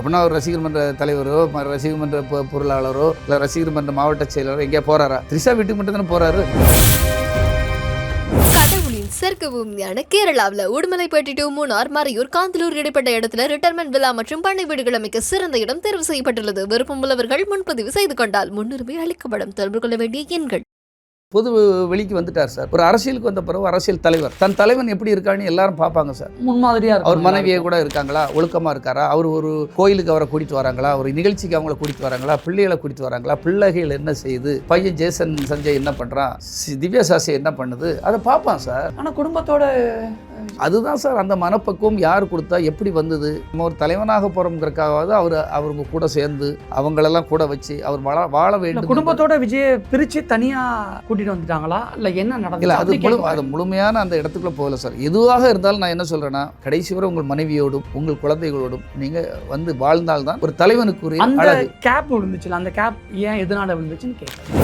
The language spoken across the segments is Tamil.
அப்படின்னா ஒரு ரசிகர் மன்ற தலைவரோ ரசிகர் மன்ற பொருளாளரோ இல்லை ரசிகர் மன்ற மாவட்ட செயலரோ எங்கேயா போறாரா? த்ரிஷா வீட்டுக்கு மட்டும் தானே போறாரு. கடவுளின் சொர்க்க பூமியான கேரளாவில் உடுமலைப்பேட்டை டு மூணார், மறையூர், காந்தலூர் இடைப்பட்ட இடத்துல ரிட்டையர்மெண்ட் விழா மற்றும் பண்ணை வீடுகள் அமைக்க சிறந்த இடம் தேர்வு செய்யப்பட்டுள்ளது. விருப்பம் உள்ளவர்கள் முன்பதிவு செய்து கொண்டால் முன்னுரிமை அளிக்கப்படும். தொடர்பு கொள்ள வேண்டிய எண்கள். பொது வெளிக்கு வந்துட்டார் சார். ஒரு அரசியலுக்கு வந்த பிறகு அரசியல் தலைவர், தன் தலைவன் எப்படி இருக்கான்னு எல்லாரும் பார்ப்பாங்க சார். முன்மாதிரியா அவர் மனைவியை கூட இருக்காங்களா, ஒழுக்கமா இருக்காரா, அவர் ஒரு கோயிலுக்கு அவரை கூட்டிட்டு வராங்களா, ஒரு நிகழ்ச்சிக்கு அவங்கள கூட்டிட்டு வராங்களா, பிள்ளைகளை கூட்டிட்டு வராங்களா, பிள்ளைகள் என்ன செய்யுது, பையன் ஜேசன் சஞ்சய் என்ன பண்றான், திவ்யா சாசி என்ன பண்ணுது, அதை பார்ப்பான் சார். ஆனா குடும்பத்தோட அதுதான் சார் அந்த மனப்பக்குவம் யார் கொடுத்தா, எப்படி வந்தது. நம்ம ஒரு தலைவனாக போறோம்ங்கிறக்காவது அவங்க கூட சேர்ந்து அவங்களெல்லாம் கூட வச்சு அவர் வாழ வேண்டும். குடும்பத்தோட விஜயை பிரிச்சு தனியா கூட்டிட்டு வந்துட்டாங்களா இல்ல என்ன நடந்தது? அது முழுமையான அந்த இடத்துக்குள்ள போகல சார். எதுவாக இருந்தாலும் நான் என்ன சொல்றேன்னா, கடைசி வரை உங்கள் மனைவியோடும் உங்கள் குழந்தைகளோடும் நீங்க வந்து வாழ்ந்தால்தான் ஒரு தலைவனுக்குரிய அந்த கேப் விழுந்துச்சுல, அந்த கேப் ஏன் எதனால விழுந்துச்சுன்னு கேட்க.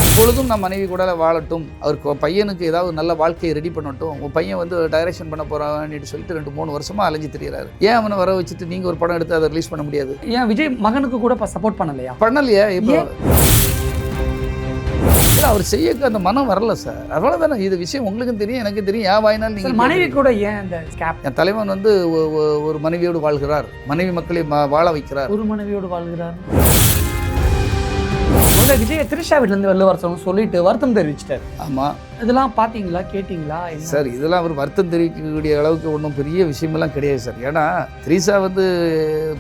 எப்பொழுதும் நான் மனைவி கூட வாழட்டும், அவருக்கு பையனுக்கு ஏதாவது நல்ல வாழ்க்கையை ரெடி பண்ணட்டும், உன் பையன் வந்து டைரக்ஷன் பண்ண போறான்னு சொல்லிட்டு 2-3 வருஷமா அலைஞ்சு திரியிறாரு. ஏன் அவனை வர வச்சுட்டு நீங்க ஒரு படம் எடுத்து அதை ரிலீஸ் பண்ண முடியாது? ஏன் விஜய் மகனுக்கு கூட சப்போர்ட் பண்ணலையா? இப்போ அவர் செய்ய அந்த மனம் வரல சார். அவ்வளவுதானே. இது விஷயம் உங்களுக்கும் தெரியும், எனக்கு தெரியும். ஏன் வாயினால் நீங்க மனைவி கூட ஏன் அந்த கேப்? என் தலைவன் வந்து ஒரு மனைவியோடு வாழ்கிறார், மனைவி மக்களை வாழ வைக்கிறார். ஒரு மனைவியோடு வாழ்கிறார். விஜய் த்ரிஷா வீட்டுல இருந்து வெளில வர சொல்லிட்டு வருத்தம் தெரிவிச்சிட்டாரு. ஆமா, இதெல்லாம் பாத்தீங்களா, கேட்டீங்களா? சார் இதெல்லாம் அவர் வருத்தம் தெரிவிக்கக்கூடிய அளவுக்கு ஒன்றும் பெரிய விஷயமெல்லாம் கிடையாது சார். ஏன்னா த்ரிஷா வந்து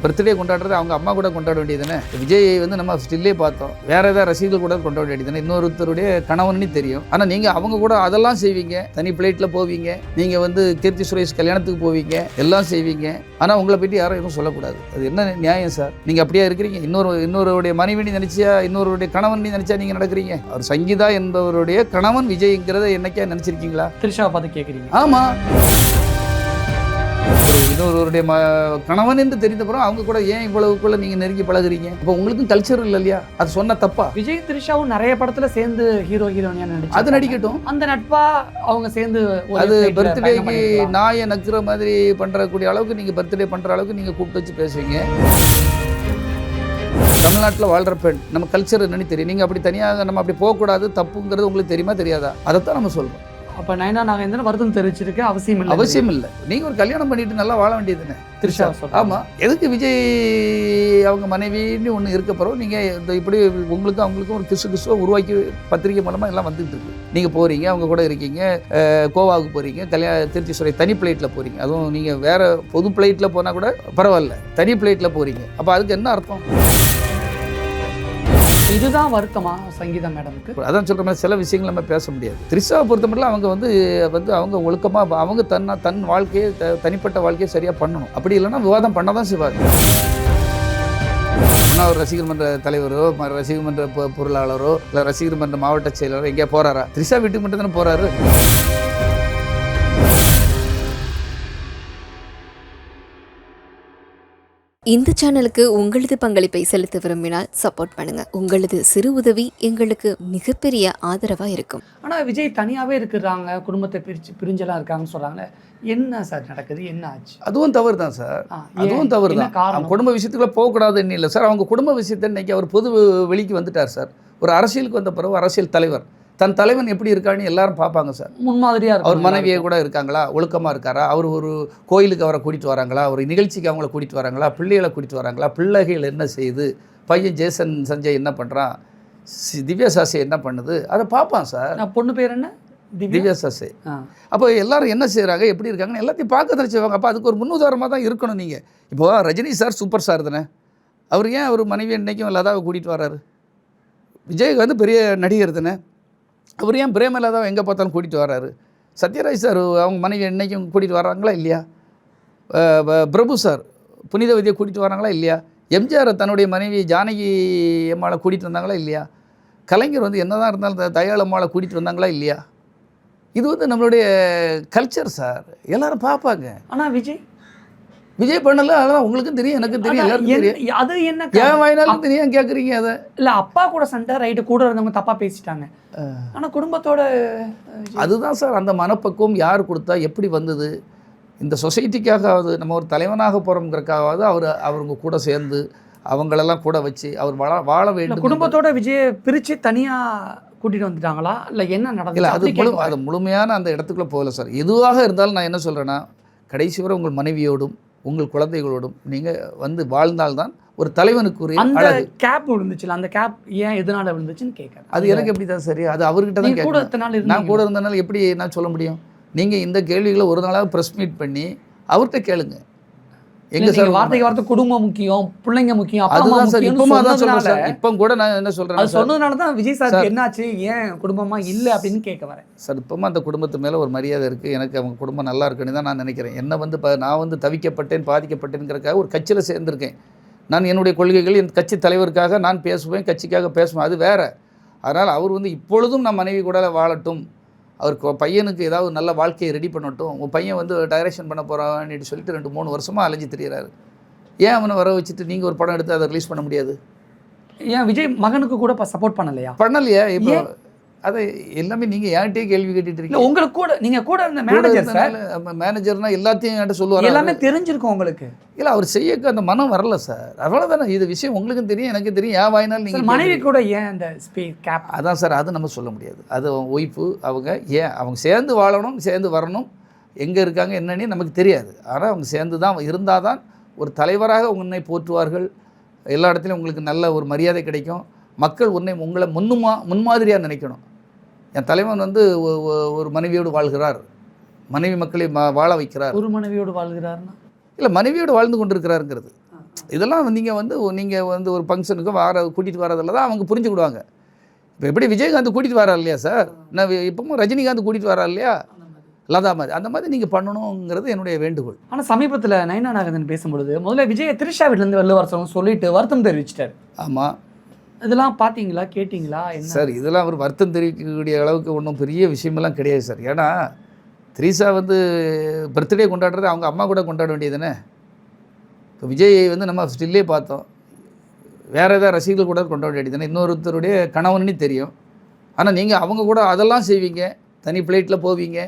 பர்த்டே கொண்டாடுறது அவங்க அம்மா கூட கொண்டாட வேண்டியதுன்னு. விஜய் வந்து நம்ம ஸ்டில்லே பார்த்தோம், வேற ஏதாவது ரசிகர்கள் கூட கொண்டாட வேண்டியதுன்னு. இன்னொருத்தருடைய கணவன்னு தெரியும். ஆனால் நீங்கள் அவங்க கூட அதெல்லாம் செய்வீங்க, தனி பிளேட்டில் போவீங்க, நீங்கள் வந்து கீர்த்தி சுரேஷ் கல்யாணத்துக்கு போவீங்க, எல்லாம் செய்வீங்க. ஆனால் உங்களை பற்றி யாரும் எதுவும் சொல்லக்கூடாது. அது என்ன நியாயம் சார்? நீங்கள் அப்படியே இருக்கிறீங்க. இன்னொருடைய மனைவி நினைச்சியா, இன்னொருடைய கணவன் நினைச்சா நீங்க நடக்கிறீங்க. அவர் சங்கீதா என்பவருடைய கணவன் விஜய்ங்கிறத என்னைக்கா நினைச்சிருக்கீங்களா? த்ரிஷாவை பார்த்து கேட்குறீங்க. ஆமா, இன்னொருடைய கணவன் என்று தெரிந்தப்புறம் அவங்க கூட ஏன் இவ்வளவுக்குள்ள நீங்க நெருங்கி பழகுறீங்க? இப்போ உங்களுக்கும் கல்ச்சர் இல்லையா? அது சொன்ன தப்பா? விஜய் த்ரிஷாவும் நிறைய படத்துல சேர்ந்து ஹீரோயினியா நடிச்சு அது நடிக்கட்டும். அந்த நட்பா அவங்க சேர்ந்து அது பர்த்டேக்கு நாயை நக்குற மாதிரி பண்றக்கூடிய அளவுக்கு நீங்க பர்த்டே பண்ற அளவுக்கு நீங்க கூப்பிட்டு வச்சு பேசுவீங்க. தமிழ்நாட்டில் வாழ்கிற பெண் நம்ம கல்ச்சர் என்னன்னு தெரியும். நீங்கள் அப்படி தனியாக நம்ம அப்படி போகக்கூடாது, தப்புங்கிறது உங்களுக்கு தெரியுமா தெரியாதா? அதைத்தான் நம்ம சொல்கிறோம். அப்போ நயனா நாகேந்திரன் வருத்தம் தெரிவிச்சிருக்க அவசியம் இல்லை. நீங்கள் ஒரு கல்யாணம் பண்ணிட்டு நல்லா வாழ வேண்டியதுன்னு த்ரிஷா. ஆமாம், எதுக்கு விஜய் அவங்க மனைவின்னு ஒன்று இருக்க பிறகு நீங்கள் இந்த இப்படி உங்களுக்கும் அவங்களுக்கும் ஒரு கிசுவை உருவாக்கி பத்திரிகை மூலமாக எல்லாம் வந்துட்டு இருக்கு. நீங்கள் போகிறீங்க, அவங்க கூட இருக்கீங்க, கோவாவுக்கு போகிறீங்க, திருச்சி சுரை தனி பிளைட்டில் போகிறீங்க. அதுவும் நீங்கள் வேறு பொது பிளைட்டில் போனால் கூட பரவாயில்ல, தனி பிளைட்டில் போகிறீங்க. அப்போ அதுக்கு என்ன அர்த்தம்? இதுதான் வருத்தமா சங்கீதா மேடமுக்கு? அதான் சொல்கிற மாதிரி சில விஷயங்கள் நம்ம பேச முடியாது. த்ரிஷாவை பொறுத்த மட்டும் அவங்க வந்து அவங்க ஒழுக்கமாக அவங்க தன் வாழ்க்கையை தனிப்பட்ட வாழ்க்கையை சரியாக பண்ணணும். அப்படி இல்லைன்னா விவாதம் பண்ண தான் செய்வாங்க. ஒரு ரசிகர் மன்ற தலைவரோ ரசிகர் மன்ற பொருளாளரோ இல்லை ரசிகர் மன்ற மாவட்ட செயலரோ எங்கேயா போறாரா? த்ரிஷா வீட்டுக்கு மட்டும் தானே போறாரு. இந்த சேனலுக்கு உங்களது பங்களிப்பை செலுத்த விரும்பினால் சப்போர்ட் பண்ணுங்க. உங்களது சிறு உதவி எங்களுக்கு மிகப்பெரிய ஆதரவா இருக்கும். ஆனா விஜய் தனியாவே இருக்கிறாங்க, குடும்பத்தை பிரிஞ்செல்லாம் இருக்காங்கன்னு சொல்றாங்க. என்ன சார் நடக்குது? என்ன ஆச்சு? அதுவும் தவறு தான் சார். அதுவும் தவறு தான். குடும்ப விஷயத்துக்குள்ள போகக்கூடாதுன்னு இல்லை சார். அவங்க குடும்ப விஷயத்தை இன்னைக்கு அவர் பொது வெளிக்கு வந்துட்டார் சார். ஒரு அரசியலுக்கு வந்த பிறகு அரசியல் தலைவர், தன் தலைவன் எப்படி இருக்கான்னு எல்லாரும் பார்ப்பாங்க சார். முன்மாதிரியா அவர் மனைவியை கூட இருக்காங்களா, ஒழுக்கமா இருக்காரா, அவர் ஒரு கோயிலுக்கு அவரை கூட்டிட்டு வராங்களா, ஒரு நிகழ்ச்சிக்கு அவங்கள கூட்டிட்டு வராங்களா, பிள்ளைகளை கூட்டிட்டு வராங்களா, பிள்ளைகள் என்ன செய்யுது, பையன் ஜேசன் சஞ்சய் என்ன பண்றான், திவ்யா சாசி என்ன பண்ணுது, அதை பார்ப்பான் சார். பொண்ணு பேர் என்ன? திவ்யா சாசி. அப்போ எல்லாரும் என்ன செய்கிறாங்க, எப்படி இருக்காங்கன்னு எல்லாத்தையும் பார்க்க தான் செய்வாங்க. அப்போ அதுக்கு ஒரு முன்னுதாரணமாக தான் இருக்கணும். நீங்கள் இப்போ ரஜினி சார் சூப்பர் ஸ்டார் தானே, அவர் ஏன் அவர் மனைவி இன்றைக்கும் லதாவை கூட்டிகிட்டு வர்றாரு? விஜய் வந்து பெரிய நடிகர் தானே, அவர் ஏன் பிரேமலதாவை எங்கே பார்த்தாலும் கூட்டிகிட்டு வர்றாரு? சத்யராஜ் சார் அவங்க மனைவி இன்றைக்கும் கூட்டிகிட்டு வர்றாங்களா இல்லையா? பிரபு சார் புனிதவதியை கூட்டிகிட்டு வராங்களா இல்லையா? எம்ஜிஆர் தன்னுடைய மனைவி ஜானகி அம்மாவை கூட்டிகிட்டு வந்தாங்களா இல்லையா? கலைஞர் வந்து என்ன தான் இருந்தாலும் தயாள் அம்மாவை கூட்டிகிட்டு வந்தாங்களா இல்லையா? இது வந்து நம்மளுடைய கல்ச்சர் சார், எல்லாரும் பார்ப்பாங்க. ஆனால் விஜய் பண்ணல, அதான் உங்களுக்கும் தெரியும், எனக்கும் தெரியும், எல்லாருக்கும் தெரியும். அது என்ன ஏன் வாயினாலும் தெரியும், கேட்குறீங்க? அதை இல்லை, அப்பா கூட சண்டை, ரைட்டு, கூட இருந்தவங்க தப்பாக பேசிட்டாங்க. ஆனால் குடும்பத்தோட அதுதான் சார் அந்த மனப்பக்குவம் யார் கொடுத்தா, எப்படி வந்தது, இந்த சொசைட்டிக்காகவாவது நம்ம ஒரு தலைவனாக போகிறோங்கிறக்காவது அவங்க கூட சேர்ந்து அவங்களெல்லாம் கூட வச்சு அவர் வாழ வேண்டும். குடும்பத்தோட விஜயை பிரித்து தனியாக கூட்டிகிட்டு வந்துட்டாங்களா இல்லை என்ன இல்லை, நடந்தது? அது முழுமையான அந்த இடத்துக்குள்ளே போகல சார். எதுவாக இருந்தாலும் நான் என்ன சொல்கிறேன்னா, கடைசி வரை உங்கள் மனைவியோடும் உங்கள் குழந்தைகளோடும் நீங்கள் வந்து வாழ்ந்தால்தான் ஒரு தலைவனுக்குரிய அந்த அழகு. கேப் விழுந்துச்சுல, அந்த கேப் ஏன் எதனால விழுந்துச்சுன்னு கேட்குறேன். அது எனக்கு எப்படி தான் சரி, அது அவர்கிட்ட தான் கூட கேட்கணும். நான் கூட இருந்தனால எப்படி நான் சொல்ல முடியும்? நீங்கள் இந்த கேள்விகளை ஒரு நாளாக ப்ரெஸ் மீட் பண்ணி அவர்கிட்ட கேளுங்க. எங்க சார் வார்த்தைக்கு வார்த்தை குடும்பம் முக்கியம், பிள்ளைங்க முக்கியம், அதுதான் சார். இப்பவும் அதான் சொல்றேன் சார். இப்போ கூட நான் என்ன சொல்றேன், அது சொன்னதுனால தான் விஜய் சார் என்னாச்சு, ஏன் குடும்பமா இல்லை அப்படின்னு கேட்க வரேன் சார். இப்பவும் அந்த குடும்பத்து மேலே ஒரு மரியாதை இருக்குது. எனக்கு அவங்க குடும்பம் நல்லா இருக்குன்னு தான் நான் நினைக்கிறேன். என்ன வந்து நான் வந்து தவிக்கப்பட்டேன் பாதிக்கப்பட்டேங்கிறதுக்காக ஒரு கட்சியில் சேர்ந்திருக்கேன். நான் என்னுடைய கொள்கைகள் என் கட்சி தலைவருக்காக நான் பேசுவேன், கட்சிக்காக பேசுவேன், அது வேறு. அதனால் அவர் வந்து இப்பொழுதும் நான் மனைவி கூட வாழட்டும், அவருக்கு பையனுக்கு ஏதாவது நல்ல வாழ்க்கையை ரெடி பண்ணட்டும், உன் பையன் வந்து டைரக்ஷன் பண்ண போகிறான்னு சொல்லிட்டு 2-3 வருஷமாக அலைஞ்சு திரியிறாரு. ஏன் அவனை வர வச்சுட்டு நீங்கள் ஒரு படம் எடுத்து அதை ரிலீஸ் பண்ண முடியாது? ஏன் விஜய் மகனுக்கு கூட சப்போர்ட் பண்ணலையா? பண்ணலையா? இப்போ அதை எல்லாமே நீங்கள் என்கிட்டயே கேள்வி கேட்டுட்டு இருக்கீங்க. உங்களுக்கு கூட நீங்கள் கூட இருந்த மேனேஜர் சார், மேனேஜர்னா எல்லாத்தையும் என்கிட்ட சொல்லுவார், எல்லாமே தெரிஞ்சிருக்கும் உங்களுக்கு. இல்லை, அவர் செய்யக்க அந்த மனம் வரல சார். அவ்வளோதானே. இது விஷயம் உங்களுக்கும் தெரியும், எனக்கு தெரியும். ஏன் வாயினால் நீங்கள் மனைவி கூட ஏன் அந்த கேப்? அதான் சார், அது நம்ம சொல்ல முடியாது. அது ஒய்ஃபு அவங்க ஏன் அவங்க சேர்ந்து வாழணும், சேர்ந்து வரணும், எங்கே இருக்காங்க என்னன்னு நமக்கு தெரியாது. ஆனால் அவங்க சேர்ந்து தான் இருந்தால் தான் ஒரு தலைவராக உன்னை போற்றுவார்கள், எல்லா இடத்துலையும் உங்களுக்கு நல்ல ஒரு மரியாதை கிடைக்கும், மக்கள் உங்களை முன்மாதிரியாக நினைக்கணும். என் தலைவன் வந்து ஒரு மனைவியோடு வாழ்கிறார், மனைவி மக்களை வாழ வைக்கிறார். ஒரு மனைவியோடு வாழ்கிறார்னா இல்லை, மனைவியோடு வாழ்ந்து கொண்டிருக்கிறாருங்கிறது. இதெல்லாம் நீங்கள் வந்து ஒரு ஃபங்க்ஷனுக்கு கூட்டிகிட்டு வரதில் தான் அவங்க புரிஞ்சுக்கிடுவாங்க. இப்போ எப்படி விஜயகாந்த் கூட்டிகிட்டு வரார் இல்லையா சார், நான் இப்பவும் ரஜினிகாந்த் கூட்டிகிட்டு வரார் இல்லையா, லதா மாதிரி, அந்த மாதிரி நீங்கள் பண்ணணுங்கிறது என்னுடைய வேண்டுகோள். ஆனால் சமீபத்தில் நயனா நாகேந்திரன் பேசும்பொழுது முதல்ல விஜய் திரிஷா வீட்டிலேருந்து வெளில வர சொல்லிட்டு வருத்தம் தெரிவிச்சிட்டார். ஆமாம், இதெல்லாம் பார்த்தீங்களா, கேட்டிங்களா? என்ன சார், இதெல்லாம் அவர் வருத்தம் தெரிவிக்கக்கூடிய அளவுக்கு ஒன்றும் பெரிய விஷயமெல்லாம் கிடையாது சார். ஏன்னா திரிஷா வந்து பர்த்டே கொண்டாடுறது அவங்க அம்மா கூட கொண்டாட வேண்டியதுதானே. இப்போ விஜய் வந்து நம்ம ஸ்டில்லே பார்த்தோம், வேறு ஏதாவது ரசிகர்கள் கூட கொண்டாட வேண்டியதுதானே, இன்னொருத்தருடைய கணவன்னு தெரியும். ஆனால் நீங்கள் அவங்க கூட அதெல்லாம் செய்வீங்க, தனி ஃப்ளைட்டில் போவீங்க,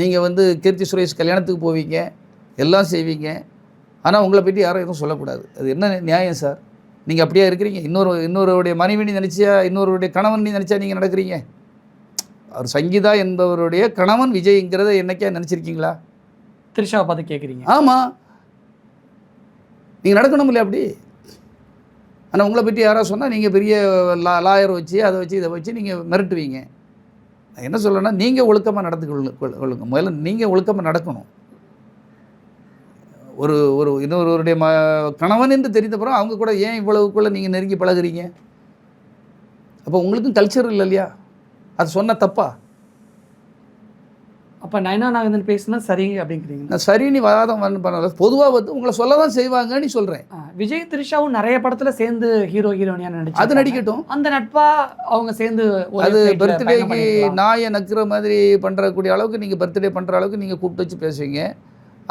நீங்கள் வந்து கீர்த்தி சுரேஷ் கல்யாணத்துக்கு போவீங்க, எல்லாம் செய்வீங்க. ஆனால் உங்களை பற்றி யாரும் எதுவும் சொல்லக்கூடாது. அது என்ன நியாயம் சார்? நீங்கள் அப்படியே இருக்கிறீங்க. இன்னொருடைய மனைவினி நினச்சியா, இன்னொருடைய கணவன் நினச்சா நீங்கள் நடக்கிறீங்க. அவர் சங்கீதா என்பவருடைய கணவன் விஜய்ங்கிறத என்னைக்கா நினச்சிருக்கீங்களா? திரிஷாவை பார்த்து கேட்குறீங்க? ஆமாம், நீங்கள் நடக்கணும் இல்லையா அப்படி? ஆனால் உங்களை பற்றி யாராவது சொன்னால் நீங்கள் பெரிய லாயர் வச்சு அதை வச்சு இதை வச்சு நீங்கள் மிரட்டுவீங்க. நான் என்ன சொல்கிறேன்னா, நீங்கள் ஒழுக்கமாக நடந்து கொள்ளுங்க. முதல்ல நீங்கள் ஒழுக்கமாக நடக்கணும். ஒரு இன்னொருவருடைய கணவன் என்று தெரிந்தப்புறம் அவங்க கூட ஏன் இவ்வளவுக்குள்ளே நீங்கள் நெருங்கி பழகுறீங்க? அப்போ உங்களுக்கும் கல்ச்சர் இல்லை இல்லையா? அது சொன்ன தப்பா? அப்போ நயனா நாகேந்திரன் பேசுனா சரி அப்படிங்கிறீங்க? நான் சரின்னு வாதம் பண்ணல, பொதுவாக வந்து உங்களை சொல்ல தான் செய்வாங்கன்னு சொல்கிறேன். விஜய் திரிஷாவும் நிறைய படத்தில் சேர்ந்து ஹீரோயினியாக நடிச்சு, அது நடிக்கட்டும். அந்த நட்பா அவங்க சேர்ந்து அது பர்த்டேக்கு நாயை நக்கிற மாதிரி பண்ணுறக்கூடிய அளவுக்கு நீங்கள் பர்த்டே பண்ணுற அளவுக்கு நீங்கள் கூப்பிட்டு வச்சு பேசுவீங்க.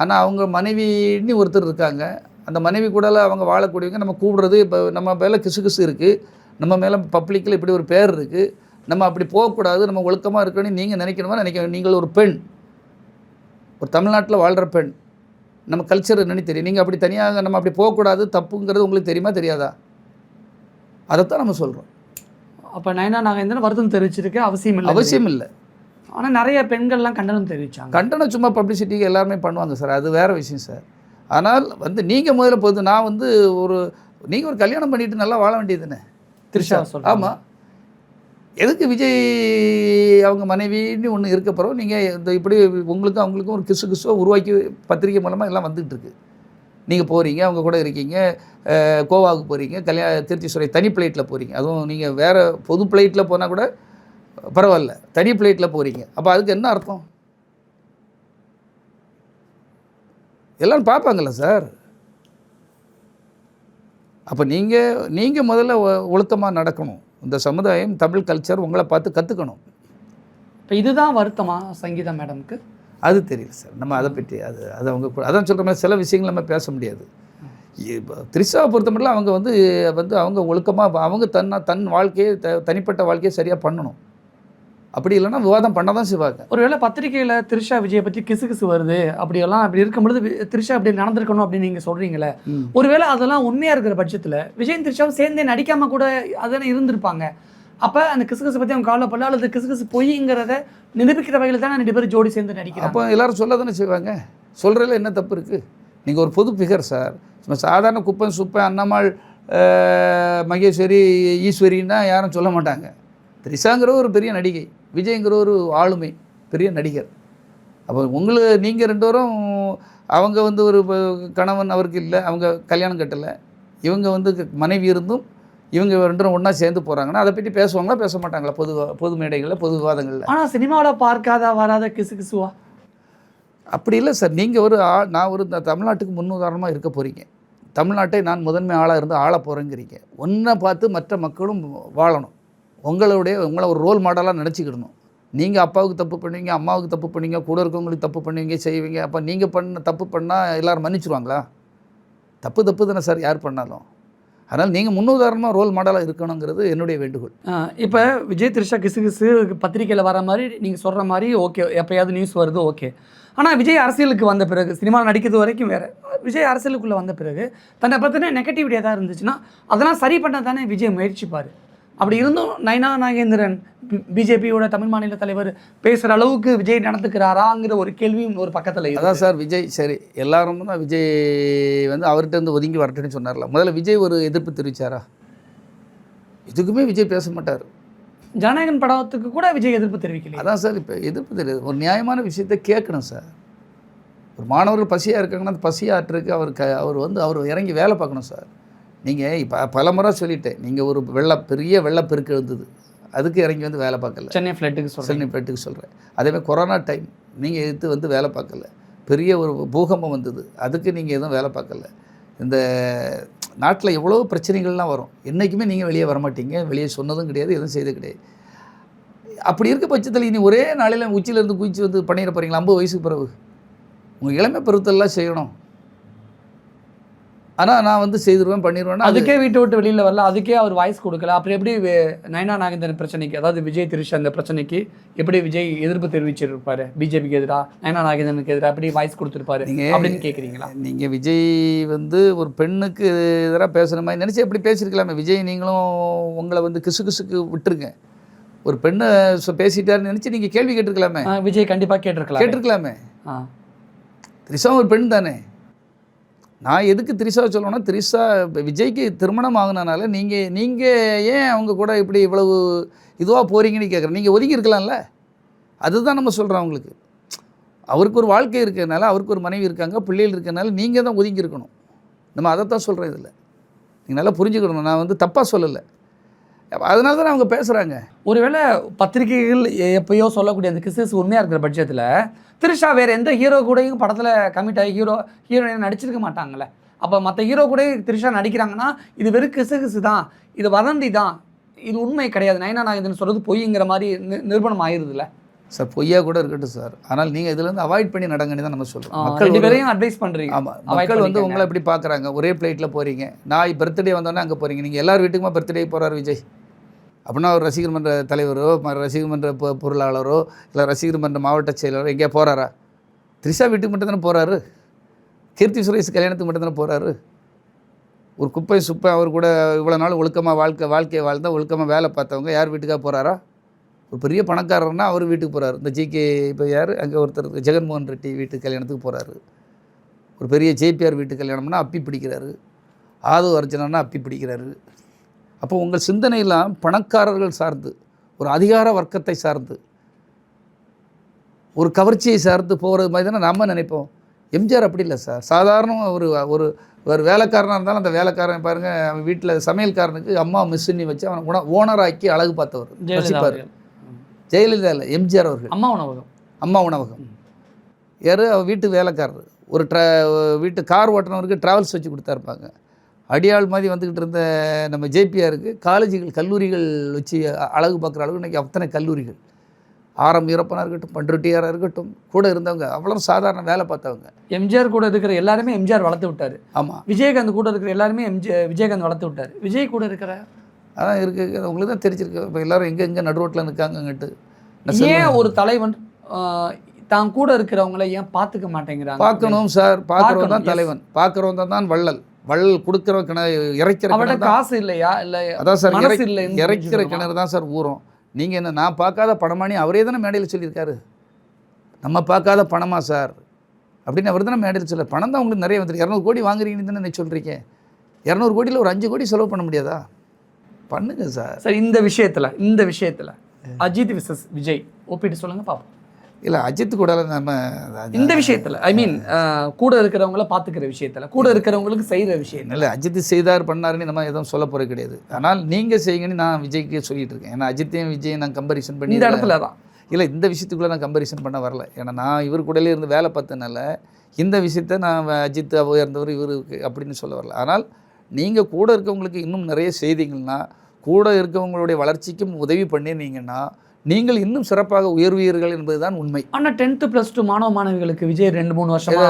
ஆனால் அவங்க மனைவின்னு ஒருத்தர் இருக்காங்க, அந்த மனைவி கூட அவங்க வாழக்கூடியவங்க நம்ம கூப்பிடுறது. இப்போ நம்ம மேலே கிசு இருக்குது, நம்ம மேலே பப்ளிக்கில் இப்படி ஒரு பேர் இருக்குது, நம்ம அப்படி போகக்கூடாது, நம்ம ஒழுக்கமாக இருக்கணும்னு நீங்கள் நினைக்கணும். நீங்கள் ஒரு பெண், ஒரு தமிழ்நாட்டில் வாழ்கிற பெண், நம்ம கல்ச்சர் என்னன்னு தெரியும். நீங்கள் அப்படி தனியாக நம்ம அப்படி போகக்கூடாது, தப்புங்கிறது உங்களுக்கு தெரியுமா தெரியாதா? அதைத்தான் நம்ம சொல்கிறோம். அப்போ நயனா நாகேந்திரன் வருத்தம் தெரிவிச்சிருக்கு, அவசியம் இல்லை. ஆனால் நிறைய பெண்கள்லாம் கண்டனம் தெரிவித்தாங்க. கண்டனம் சும்மா பப்ளிசிட்டிக்கு எல்லாருமே பண்ணுவாங்க சார், அது வேறு விஷயம் சார். ஆனால் வந்து நீங்கள் முதல்ல நான் வந்து நீங்கள் ஒரு கல்யாணம் பண்ணிவிட்டு நல்லா வாழ வேண்டியதுன்னு திரிஷா சொல்கிறேன். ஆமாம், எதுக்கு விஜய் அவங்க மனைவின்னு ஒன்று இருக்க போகிறோம்? நீங்கள் இந்த இப்படி உங்களுக்கும் அவங்களுக்கும் ஒரு கிசுவாக உருவாக்கி பத்திரிகை மூலமாக எல்லாம் வந்துகிட்ருக்கு. நீங்கள் போகிறீங்க, அவங்க கூட இருக்கீங்க, கோவாவுக்கு போகிறீங்க, கீர்த்தி சுரேஷ் தனி ஃப்ளைட்டில் போகிறீங்க. அதுவும் நீங்கள் வேறு பொது ஃப்ளைட்டில் போனால் கூட பரவாயில்ல, தனி ஃப்ளைட்டில் போகிறீங்க. அப்போ அதுக்கு என்ன அர்த்தம்? எல்லோரும் பார்ப்பாங்கள்ல சார். அப்போ நீங்கள் முதல்ல ஒழுக்கமாக நடக்கணும். இந்த சமுதாயம், தமிழ் கல்ச்சர் உங்களை பார்த்து கற்றுக்கணும். இப்போ இதுதான் வருத்தமா சங்கீதா மேடமுக்கு? அது தெரியல சார், நம்ம அதை பற்றி அது அவங்க அதான் சொல்கிற மாதிரி சில விஷயங்கள் நம்ம பேச முடியாது. திரிஷாவை பொறுத்த மட்டும் அவங்க வந்து அவங்க ஒழுக்கமாக அவங்க தன் வாழ்க்கையை தனிப்பட்ட வாழ்க்கையை சரியாக பண்ணணும். அப்படி இல்லைன்னா விவாதம் பண்ண தான் செய்வாங்க. ஒருவேளை பத்திரிகையில் த்ரிஷா விஜயை பற்றி கிசுகிசு வருது அப்படி இருக்கும்பொழுது த்ரிஷா அப்படி நடந்திருக்கணும் அப்படின்னு நீங்கள் சொல்கிறீங்களே, ஒருவேளை அதெல்லாம் உண்மையாக இருக்கிற பட்சத்தில் விஜய் த்ரிஷாவும் சேர்ந்தே நடிக்காமல் கூட அதெல்லாம் இருந்திருப்பாங்க. அப்போ அந்த கிசுகிசு பற்றி அவங்க கவலைப்படல, அல்லது கிசுகிசு பொய்ங்கிறத நிரூபிக்கிற வகையில் தானே 2 பேரும் ஜோடி சேர்ந்து நடிக்கிறாங்க. அப்போ எல்லாரும் சொல்ல தானே செய்வாங்க. சொல்கிறதுல என்ன தப்பு இருக்குது? நீங்கள் ஒரு பொது ஃபிகர் சார். சாதாரண குப்பன் சுப்பன் அண்ணாமாள் மகேஸ்வரி ஈஸ்வரின்னா யாரும் சொல்ல மாட்டாங்க. த்ரிஷாங்கிற ஒரு பெரிய நடிகை, விஜய்ங்கிற ஒரு ஆளுமை பெரிய நடிகர். அப்போ நீங்கள் 2 பேரும் அவங்க வந்து ஒரு கணவன் அவருக்கு இல்லை, அவங்க கல்யாணம் கட்டலை, இவங்க வந்து மனைவி இருந்தும் இவங்க 2 பேரும் ஒன்றா சேர்ந்து போகிறாங்கன்னா அதை பற்றி பேசுவாங்களா பேச மாட்டாங்களா? பொது மேடைகளில் பொது விவாதங்களில். ஆனால் சினிமாவில் பார்க்காத வராத கிசுகிசுவா அப்படி இல்லை சார். நீங்கள் நான் ஒரு தமிழ்நாட்டுக்கு முன்னுதாரணமாக இருக்க போகிறீங்க. தமிழ்நாட்டை நான் முதன்மை ஆளாக இருந்து ஆள போகிறேங்கிறீங்க. ஒன்றை பார்த்து மற்ற மக்களும் வாழணும். உங்களை ஒரு ரோல் மாடலாக நினச்சிக்கிடணும். நீங்கள் அப்பாவுக்கு தப்பு பண்ணுவீங்க, அம்மாவுக்கு தப்பு பண்ணுவீங்க, கூட இருக்கவங்களுக்கு தப்பு பண்ணுவீங்க, செய்வீங்க. அப்போ நீங்கள் தப்பு பண்ணால் எல்லோரும் மன்னிச்சிருவாங்களா? தப்பு தானே சார் யார் பண்ணாலும். அதனால் நீங்கள் முன்னுதாரணமாக ரோல் மாடலாக இருக்கணுங்கிறது என்னுடைய வேண்டுகோள். இப்போ விஜய் த்ரிஷா கிசுகிசு பத்திரிக்கையில் வர மாதிரி நீங்கள் சொல்கிற மாதிரி ஓகே, எப்போயாவது நியூஸ் வருது ஓகே. ஆனால் விஜய் அரசியலுக்கு வந்த பிறகு, சினிமாவில் நடிக்கிறது வரைக்கும் வேறு, விஜய் அரசியலுக்குள்ளே வந்த பிறகு தன்னை பற்றின நெகட்டிவிட்டி எதாவது இருந்துச்சுன்னா அதெல்லாம் சரி பண்ண தானே விஜய் முயற்சிப்பார். அப்படி இருந்தும் நயனா நாகேந்திரன் பிஜேபியோட தமிழ் மாநில தலைவர் பேசுகிற அளவுக்கு விஜய் நடந்துக்கிறாராங்கிற ஒரு கேள்வியும் ஒரு பக்கத்தில். அதான் சார் விஜய் சரி எல்லாரும் தான் விஜய் வந்து அவர்கிட்ட இருந்து ஒதுங்கி வரட்டுன்னு சொன்னார்ல. முதல்ல விஜய் ஒரு எதிர்ப்பு தெரிவித்தாரா? இதுக்குமே விஜய் பேச மாட்டார். ஜனநாயகன் படத்துக்கு கூட விஜய் எதிர்ப்பு தெரிவிக்கல. அதான் சார் இப்போ எதிர்ப்பு தெரியாது. ஒரு நியாயமான விஷயத்தை கேட்கணும் சார். ஒரு மாணவர்கள் பசியாக இருக்காங்கன்னா அந்த பசியாற்றுக்கு அவர் இறங்கி வேலை பார்க்கணும் சார். நீங்கள் இப்போ பல முறை சொல்லிட்டேன், நீங்கள் ஒரு பெரிய வெள்ளப்பெருக்கு இருந்தது, அதுக்கு இறங்கி வந்து வேலை பார்க்கல. சென்னை ஃப்ளட்டுக்கு சொல்கிறேன். அதேமாதிரி கொரோனா டைம் நீங்கள் எடுத்து வந்து வேலை பார்க்கல. பெரிய ஒரு பூகம்பம் வந்தது, அதுக்கு நீங்கள் எதுவும் வேலை பார்க்கல. இந்த நாட்டில் எவ்வளோ பிரச்சனைகள்லாம் வரும், என்றைக்குமே நீங்கள் வெளியே வரமாட்டீங்க. வெளியே சொன்னதும் கிடையாது, எதுவும் செய்தது கிடையாது. அப்படி இருக்க பட்சத்தில் இனி ஒரே நாளையில் உச்சியிலேருந்து குதிச்சு வந்து பண்ணிட போகிறீங்களா? 50 வயசுக்கு பிறகு உங்கள் இளமை பருவத்தெல்லாம் செய்யணும். ஆனால் நான் வந்து செய்திருவேன் பண்ணிடுவேன். அதுக்கே வீட்டை விட்டு வெளியில் வரல, அதுக்கே அவர் வாய்ஸ் கொடுக்கல. அப்புறம் எப்படி நயனா நாகேந்திரன் பிரச்சனைக்கு, அதாவது விஜய் த்ரிஷா அந்த பிரச்சனைக்கு எப்படி விஜய் எதிர்ப்பு தெரிவிச்சிருப்பாரு? பிஜேபிக்கு எதிராக, நயனா நாகேந்திரனுக்கு எதிராக எப்படி வாய்ஸ் கொடுத்துருப்பாரு அப்படின்னு கேட்குறீங்களா? நீங்கள் விஜய் வந்து ஒரு பெண்ணுக்கு எதிராக பேசுகிற மாதிரி நினச்சி எப்படி பேசியிருக்கலாமே. விஜய் நீங்களும் உங்களை வந்து கிசுக்கு விட்டுருங்க. ஒரு பெண்ணை பேசிட்டாருன்னு நினச்சி நீங்கள் கேள்வி கேட்டிருக்கலாமே. விஜய் கண்டிப்பாக கேட்டிருக்கலாமே. த்ரிஷா ஒரு பெண் தானே. நான் எதுக்கு த்ரிஷாவை சொல்லணும்னா, த்ரிஷா விஜய்க்கு திருமணம் ஆகுனனால நீங்கள் ஏன் அவங்க கூட இப்படி இவ்வளவு இதுவாக போகிறீங்கன்னு கேட்குறேன். நீங்கள் ஒதுங்கி இருக்கலாம்ல. அதுதான் நம்ம சொல்கிறோம். அவங்களுக்கு அவருக்கு ஒரு வாழ்க்கை இருக்கிறதுனால, அவருக்கு ஒரு மனைவி இருக்காங்க, பிள்ளைகள் இருக்கிறதுனால நீங்கள் தான் ஒதுங்கி இருக்கணும். நம்ம அதைத்தான் சொல்கிறேன். இதில் நீங்கள் நல்லா புரிஞ்சுக்கணும். நான் வந்து தப்பாக சொல்லலை. அதனால தான் அவங்க பேசுகிறாங்க. ஒருவேளை பத்திரிகைகள் எப்பயோ சொல்லக்கூடிய அந்த கிசஸ் உண்மையாக இருக்கிற பட்சத்தில் த்ரிஷா வேறு எந்த ஹீரோ கூடயும் படத்தில் கமிட் ஆகி ஹீரோயின் நடிச்சிருக்க மாட்டாங்களே. அப்போ மற்ற ஹீரோ கூட த்ரிஷா நடிக்கிறாங்கன்னா இது வெறும் கிசு தான், இது வதந்தி தான், இது உண்மை கிடையாது, நயனா நாகேந்திரன் சொல்கிறது பொய்ங்கிற மாதிரி நிரூபணம் ஆயிடுதுல்ல சார். பொய்யா கூட இருக்கட்டும் சார். ஆனால் நீங்கள் இதுலேருந்து அவாய்ட் பண்ணி நடங்கன்னு தான் நம்ம சொல்கிறோம். மக்கள் 2 பேரையும் அட்வைஸ் பண்ணுறீங்க. ஆமாம், மக்கள் வந்து உங்களை எப்படி பார்க்குறாங்க. ஒரே ஃப்ளைட்டில் போகிறீங்க, நான் பர்த்டே வந்தோன்னே அங்கே போகிறீங்க. நீங்கள் எல்லார் வீட்டுக்குமா பர்த்டே போகிறார் விஜய் அப்படின்னா, ஒரு ரசிகர் மன்ற தலைவரோ ரசிகர் மன்ற பொருளாளரோ இல்லை ரசிகர் மன்ற மாவட்ட செயலரோ எங்கேயா போகிறாரா? த்ரிஷா வீட்டுக்கு மட்டும் தானே போகிறாரு. கீர்த்தி சுரேஷ் கல்யாணத்துக்கு மட்டும் தானே போகிறாரு. ஒரு குப்பை சுப்பை அவர் கூட இவ்வளோ நாள் ஒழுக்கமாக வாழ்க்கையை வாழ்ந்தால் ஒழுக்கமாக வேலை பார்த்தவங்க யார் வீட்டுக்காக போகிறாரா? ஒரு பெரிய பணக்காரர்னா அவர் வீட்டுக்கு போகிறாரு. இந்த ஜிகே இப்போ யார் அங்கே ஒருத்தர் ஜெகன்மோகன் ரெட்டி வீட்டு கல்யாணத்துக்கு போகிறாரு. ஒரு பெரிய ஜேபிஆர் வீட்டு கல்யாணம்னா அப்பி பிடிக்கிறாரு. ஆதவ அர்ஜுனன்னா அப்பி பிடிக்கிறாரு. அப்போ உங்கள் சிந்தனையெல்லாம் பணக்காரர்கள் சார்ந்து, ஒரு அதிகார வர்க்கத்தை சார்ந்து, ஒரு கவர்ச்சியை சார்ந்து போகிறது மாதிரி தானே நம்ம நினைப்போம். எம்ஜிஆர் அப்படி இல்லை சார். சாதாரண ஒரு வேலைக்காரனாக இருந்தாலும் அந்த வேலைக்காரன் பாருங்கள், அவன் வீட்டில் சமையல்காரனுக்கு அம்மா மிஸ்ஸுன்னு வச்சு அவனை ஓனராக்கி அழகு பார்த்தவர் வசிப்பார். ஜெயலலிதா இல்லை, எம்ஜிஆர் அவர்கள். அம்மா உணவகம் யார்? அவர் வீட்டு வேலைக்காரர். ஒரு வீட்டு கார் ஓட்டுனவருக்கு ட்ராவல்ஸ் வச்சு கொடுத்தாருப்பாங்க. அடியாள் மாதிரி வந்துக்கிட்டு இருந்த நம்ம ஜேபிஆருக்கு காலேஜுகள் கல்லூரிகள் வச்சு அழகு பார்க்குற அளவுக்கு இன்றைக்கி அத்தனை கல்லூரிகள். ஆரம் வீரப்பனாக இருக்கட்டும், பண்ருட்டியாராக இருக்கட்டும், கூட இருந்தவங்க அவ்வளோ சாதாரண வேலை பார்த்தவங்க. எம்ஜிஆர் கூட இருக்கிற எல்லாருமே எம்ஜிஆர் வளர்த்து விட்டார். ஆமாம், விஜயகாந்த் கூட இருக்கிற எல்லாருமே விஜயகாந்த் வளர்த்து விட்டார். விஜய் கூட இருக்கிற அதான் இருக்குது. உங்களுக்கு தான் தெரிஞ்சிருக்கு. இப்போ எல்லோரும் எங்கே நடு ரோட்டில் நிற்காங்கங்கிட்டு ஏன் ஒரு தலைவன் தான் கூட இருக்கிறவங்கள ஏன் பார்த்துக்க மாட்டேங்கிறாங்க? பார்க்கணும் சார், பார்க்குறவன் தான் பார்க்கணும், தலைவன், பார்க்குறவன் தான் வள்ளல். வள்ளல் கொடுக்குற கிணறு இறைக்கிற அவட கிணறு தான். காசு இல்லையா? இல்லை அதான் சார், மனசு இல்லைன்னு இறைக்கிற புரிஞ்சுக்கணுமா? கிணறு தான் சார் ஊறும். நீங்கள் என்ன, நான் பார்க்காத பணமானி அவரே தானே மேடையில் சொல்லியிருக்காரு. நம்ம பார்க்காத பணமா சார் அப்படின்னு அவர் தானே மேடையில் சொல்ல. பணம் தான் உங்களுக்கு நிறைய வந்துருக்கு. 200 கோடி வாங்குறீங்கன்னு தானே நான் சொல்கிறீங்க. 200 கோடியில் ஒரு 5 கோடி செலவு பண்ண முடியாதா? பண்ணுங்க சார். சார் இந்த விஷயத்தில் அஜித் விசஸ் விஜய் ஒப்பிட்டு சொல்லுங்க பார்ப்போம். இல்லை, அஜித் கூட நம்ம இந்த விஷயத்தில் ஐ மீன் கூட இருக்கிறவங்கள பார்த்துக்கிற விஷயத்தில், கூட இருக்கிறவங்களுக்கு செய்கிற விஷயத்தில். இல்லை, அஜித் செய்தார் பண்ணாருன்னு இந்த மாதிரி எதுவும் சொல்ல போகிறது கிடையாது. ஆனால் நீங்கள் செய்யுங்கன்னு நான் விஜய்க்கு சொல்லிட்டு இருக்கேன். ஏன்னா அஜித்தையும் விஜயை நான் கம்பேரிசன் பண்ணி இந்த இடத்துல தான் இல்லை, இந்த விஷயத்துக்குள்ளே நான் கம்பேரிசன் பண்ண வரல. ஏன்னா நான் இவர் கூடலே இருந்து வேலை பார்த்தனால இந்த விஷயத்தை நான் அஜித் உயர்ந்தவர் இவருக்கு அப்படின்னு சொல்ல வரல. ஆனால் நீங்கள் கூட இருக்கவங்களுக்கு இன்னும் நிறைய செய்திகள்னா, கூட இருக்கவங்களுடைய வளர்ச்சிக்கும் உதவி பண்ணினீங்கன்னா நீங்கள் இன்னும் சிறப்பாக உயர்வீர்கள் என்பது தான் உண்மை. ஆனால் 10th + 2 மாணவ மாணவிகளுக்கு விஜய் 2-3 வருஷமா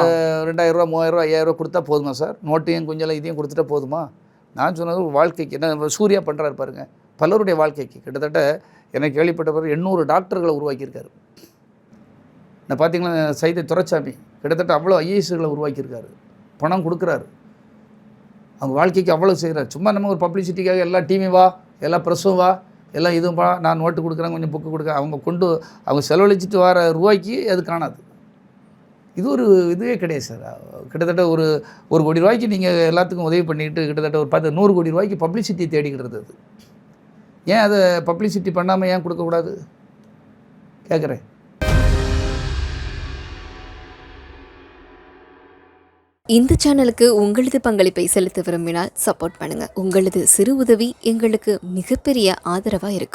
2000 ரூபா 3000 ரூபா 5000 ரூபா கொடுத்தா போதுமா சார்? நோட்டையும் கொஞ்சம் இதையும் கொடுத்துட்டா போதுமா? நான் சொன்னது ஒரு வாழ்க்கைக்கு என்ன சூர்யா பண்ணுறாரு பாருங்கள், பலருடைய வாழ்க்கைக்கு கிட்டத்தட்ட எனக்கு கேள்விப்பட்ட பிறகு 800 டாக்டர்களை உருவாக்கியிருக்காரு. நான் பார்த்தீங்கன்னா சைதை துரைசாமி கிட்டத்தட்ட அவ்வளோ ஐஏஎஸ்களை உருவாக்கியிருக்காரு. பணம் கொடுக்குறாரு, அவங்க வாழ்க்கைக்கு அவ்வளோ செய்கிறார். சும்மா நம்ம ஒரு பப்ளிசிட்டிக்காக எல்லா டீமும் வா, எல்லா ப்ரெஸ்ஸும் வா, எல்லாம் இதுவும் வா, நான் நோட்டு கொடுக்குறேன், கொஞ்சம் புக்கு கொடுக்க, அவங்க செலவழிச்சிட்டு வர ரூபாய்க்கு அது காணாது. இது ஒரு இதுவே கிடையாது சார். கிட்டத்தட்ட ஒரு 1 கோடி ரூபாய்க்கு நீங்கள் எல்லாத்துக்கும் உதவி பண்ணிக்கிட்டு கிட்டத்தட்ட ஒரு 100 கோடி ரூபாய்க்கு பப்ளிசிட்டி தேடிக்கிட்டு அது. ஏன் அதை பப்ளிசிட்டி பண்ணாமல் ஏன் கொடுக்கக்கூடாது கேட்குறேன். இந்த சேனலுக்கு உங்களது பங்களிப்பை செலுத்த விரும்பினால் சப்போர்ட் பண்ணுங்க. உங்களது சிறு உதவி எங்களுக்கு மிகப்பெரிய ஆதரவா இருக்கும்.